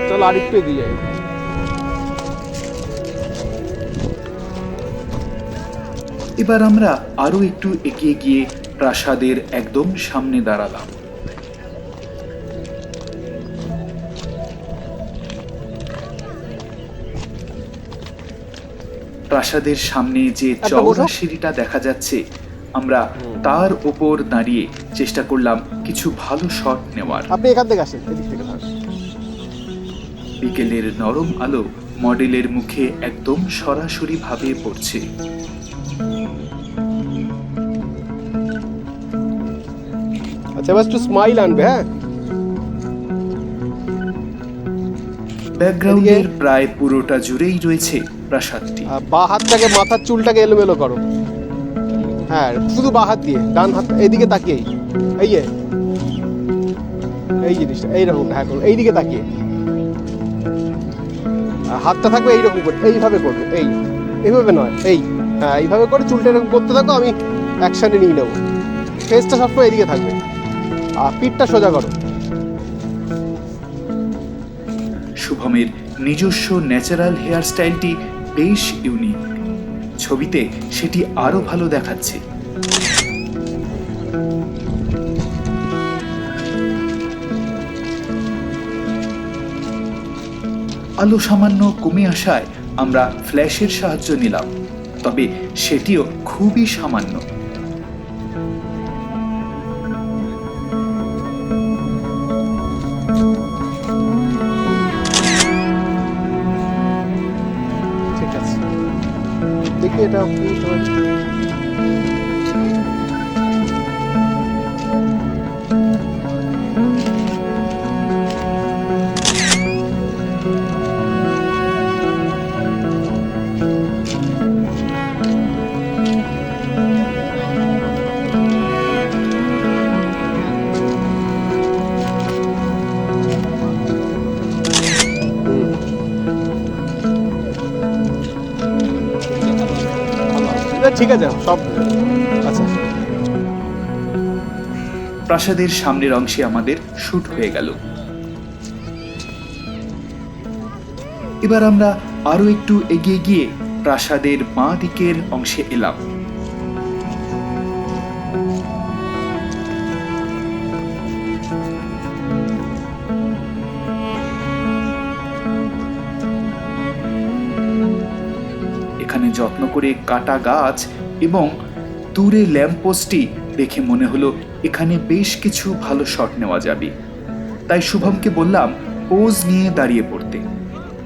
চল আরেকটু এগিয়ে যাই। এবার আমরা আরো একটু এগিয়ে গিয়ে প্রাসাদের একদম সামনে দাঁড়ালাম। প্রাসাদের সামনে যে চওড়া সিঁড়িটা দেখা যাচ্ছে, আমরা তার উপর দাঁড়িয়ে চেষ্টা করলাম কিছু ভালো শট নেওয়ার। আপনি এখান থেকে আসেন, এদিক থেকে আসেন। বিকেলের নরম আলো মডেলের মুখে একদম সরাসরি ভাবে পড়ছে। আচ্ছা, বাস একটু স্মাইল আনবে। হ্যাঁ, ব্যাকগ্রাউন্ডের প্রায় পুরোটা জুড়েই রয়েছে প্রাসাদটি। বা হাতটাকে, মাথার চুলটাকে এলোমেলো করো। হ্যাঁ, শুধু বা হাত দিয়ে, ডান হাত এইদিকে তাকিয়ে, এই জিনিসটা এইরকম। হ্যাঁ করো, এইদিকে তাকিয়ে হাতটা থাকবে এইরকম করে, এইভাবে করবে। এইভাবে নয়, হ্যাঁ এইভাবে করে চুলটা এরকম করতে থাকো, আমি অ্যাকশানে নিয়ে নেবো। ফেসটা সবসময় এইদিকে থাকবে আর পিঠটা সোজা করো। শুভমের নিজস্ব ন্যাচারাল হেয়ার স্টাইলটি বেশ ইউনিক। ছবিতে সেটি আরো ভালো দেখাচ্ছে। আলো সামান্য কমে আসায় আমরা ফ্ল্যাশের সাহায্য নিলাম, তবে সেটিও খুবই সামান্য। ঠিক আছে, দেখি এটা ঠিক আছে সব। আচ্ছা, প্রাসাদের সামনের অংশে আমাদের শুট হয়ে গেল। এবার আমরা আরো একটু এগিয়ে গিয়ে প্রাসাদের বাঁ দিকের অংশে এলাম। এখানে যত্ন করে কাটা গাছ এবং দূরে ল্যাম্পপোস্টটি দেখে মনে হলো এখানে বেশ কিছু ভালো শট নেওয়া যাবে। তাই শুভমকে বললাম পোজ নিয়ে দাঁড়িয়ে পড়তে,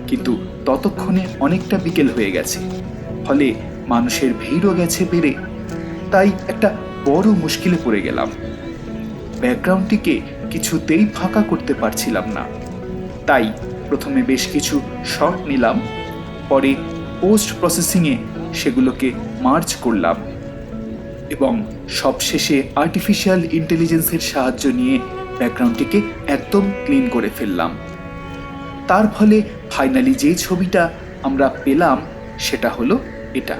কিন্তু ততক্ষণে অনেকটা বিকেল হয়ে গেছে, ফলে মানুষের ভিড়ও গেছে বেড়ে। তাই একটা বড় মুশকিলে পড়ে গেলাম। ব্যাকগ্রাউন্ডটিকে কিছুতেই ফাঁকা করতে পারছিলাম না। তাই প্রথমে বেশ কিছু শট নিলাম, পরে পোস্ট প্রসেসিংয়ে সেগুলোকে মার্জ করলাম এবং সবশেষে আর্টিফিশিয়াল ইন্টেলিজেন্সের সাহায্য নিয়ে ব্যাকগ্রাউন্ডটিকে একদম ক্লিন করে ফেললাম। তার ফলে ফাইনালি যে ছবিটা আমরা পেলাম সেটা হলো এটা।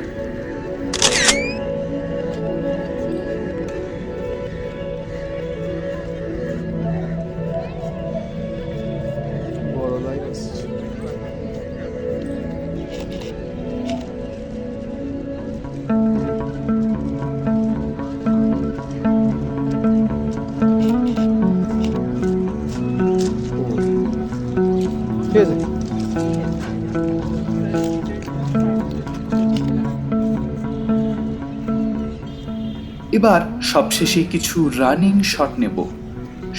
ঠিক আছে, এবার সবশেষে কিছু রানিং শট নেব।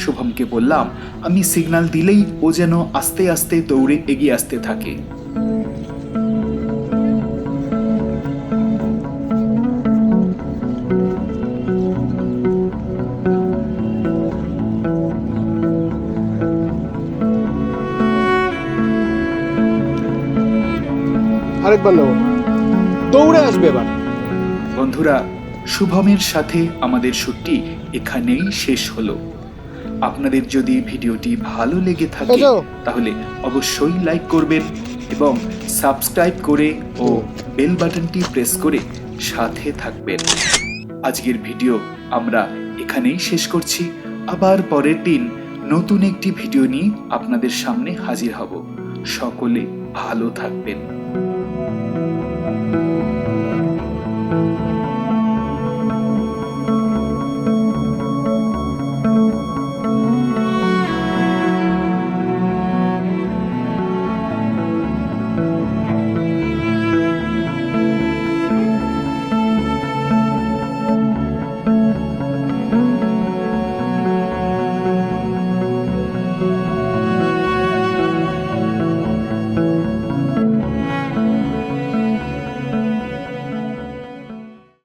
শুভমকে বললাম আমি সিগন্যাল দিলেই ও যেন আস্তে আস্তে দৌড়ে এগিয়ে আসতে থাকে। আরেকবার নেবো, দৌড়ে আসবে এবার। বন্ধুরা, শুভমের সাথে আমাদের শুটটি এখানেই শেষ হলো। আপনাদের যদি ভিডিওটি ভালো লেগে থাকে তাহলে অবশ্যই লাইক করবেন এবং সাবস্ক্রাইব করে ও বেল বাটনটি প্রেস করে সাথে থাকবেন। আজকের ভিডিও আমরা এখানেই শেষ করছি। আবার পরের দিন নতুন একটি ভিডিও নিয়ে আপনাদের সামনে হাজির হব। সকলে ভালো থাকবেন।